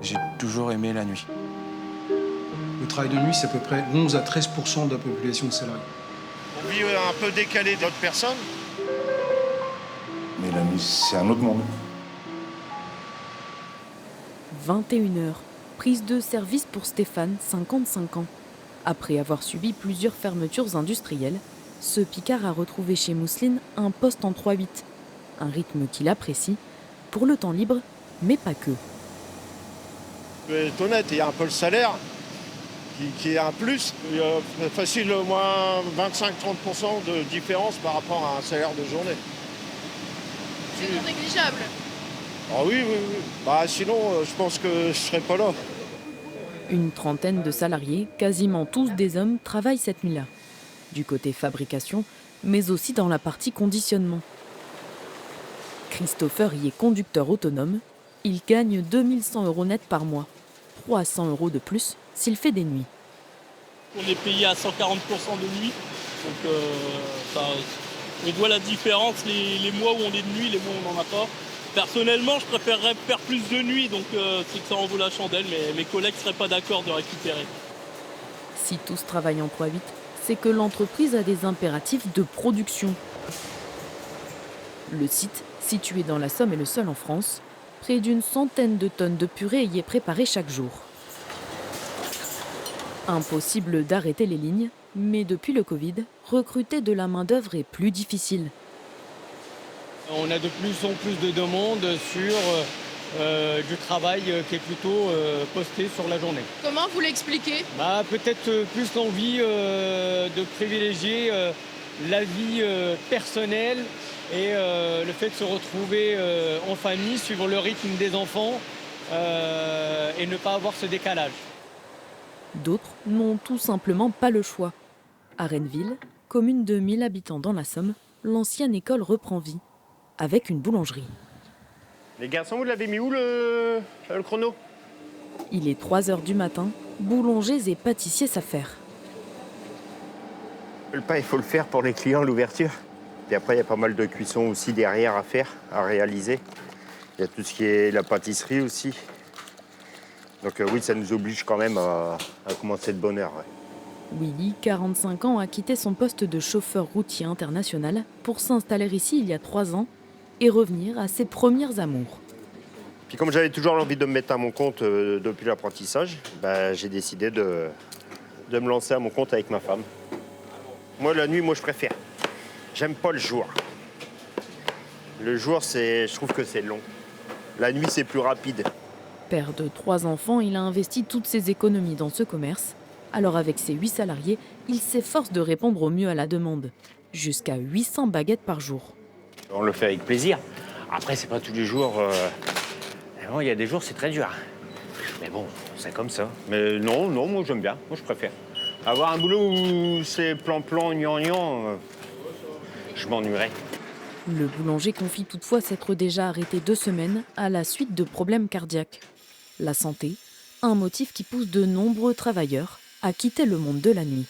J'ai toujours aimé la nuit. Le travail de nuit, c'est à peu près 11 à 13% de la population de salariés. On vit un peu décalé d'autres personnes. Mais la nuit, c'est un autre monde. 21 h, prise de service pour Stéphane, 55 ans. Après avoir subi plusieurs fermetures industrielles, ce Picard a retrouvé chez Mousseline un poste en 3-8. Un rythme qu'il apprécie, pour le temps libre, mais pas que. Je vais être honnête, il y a un peu le salaire qui est un plus. Il y a facile au moins 25-30% de différence par rapport à un salaire de journée. C'est non négligeable. Ah oui, oui, oui. Bah, sinon, je pense que je ne serais pas là. Une trentaine de salariés, quasiment tous des hommes, travaillent cette nuit-là. Du côté fabrication, mais aussi dans la partie conditionnement. Christopher y est conducteur autonome. Il gagne 2100 € net par mois. 300 € de plus s'il fait des nuits. On est payé à 140% de nuit. Donc on voit la différence les mois où on est de nuit, les mois où on n'en a pas. Personnellement, je préférerais faire plus de nuit, donc c'est que ça en vaut la chandelle, mais mes collègues ne seraient pas d'accord de récupérer. Si tous travaillent en 3-8, c'est que l'entreprise a des impératifs de production. Le site, situé dans la Somme, est le seul en France. Près d'une centaine de tonnes de purée y est préparée chaque jour. Impossible d'arrêter les lignes, mais depuis le Covid, recruter de la main-d'œuvre est plus difficile. On a de plus en plus de demandes sur du travail qui est plutôt posté sur la journée. Comment vous l'expliquez? Peut-être plus l'envie de privilégier la vie personnelle et le fait de se retrouver en famille, suivre le rythme des enfants et ne pas avoir ce décalage. D'autres n'ont tout simplement pas le choix. À Renneville, commune de 1000 habitants dans la Somme, l'ancienne école reprend vie, avec une boulangerie. Les garçons, vous l'avez mis où le chrono? Il est 3 h du matin, boulangers et pâtissiers s'affairent. Le pain, il faut le faire pour les clients, l'ouverture. Et après, il y a pas mal de cuisson aussi derrière à faire, à réaliser. Il y a tout ce qui est la pâtisserie aussi. Donc oui, ça nous oblige quand même à commencer de bonne heure. Ouais. Willy, 45 ans, a quitté son poste de chauffeur routier international pour s'installer ici il y a 3 ans et revenir à ses premières amours. Puis comme j'avais toujours envie de me mettre à mon compte depuis l'apprentissage, j'ai décidé de me lancer à mon compte avec ma femme. Moi, la nuit, je préfère. J'aime pas le jour. Le jour, je trouve que c'est long. La nuit, c'est plus rapide. Père de 3 enfants, il a investi toutes ses économies dans ce commerce. Alors avec ses 8 salariés, il s'efforce de répondre au mieux à la demande. Jusqu'à 800 baguettes par jour. On le fait avec plaisir. Après, c'est pas tous les jours. Il y a des jours, c'est très dur. Mais bon, c'est comme ça. Mais non, moi j'aime bien. Moi je préfère. Avoir un boulot où c'est plan-plan, gnangnan, je m'ennuierais. Le boulanger confie toutefois s'être déjà arrêté 2 semaines à la suite de problèmes cardiaques. La santé, un motif qui pousse de nombreux travailleurs à quitter le monde de la nuit.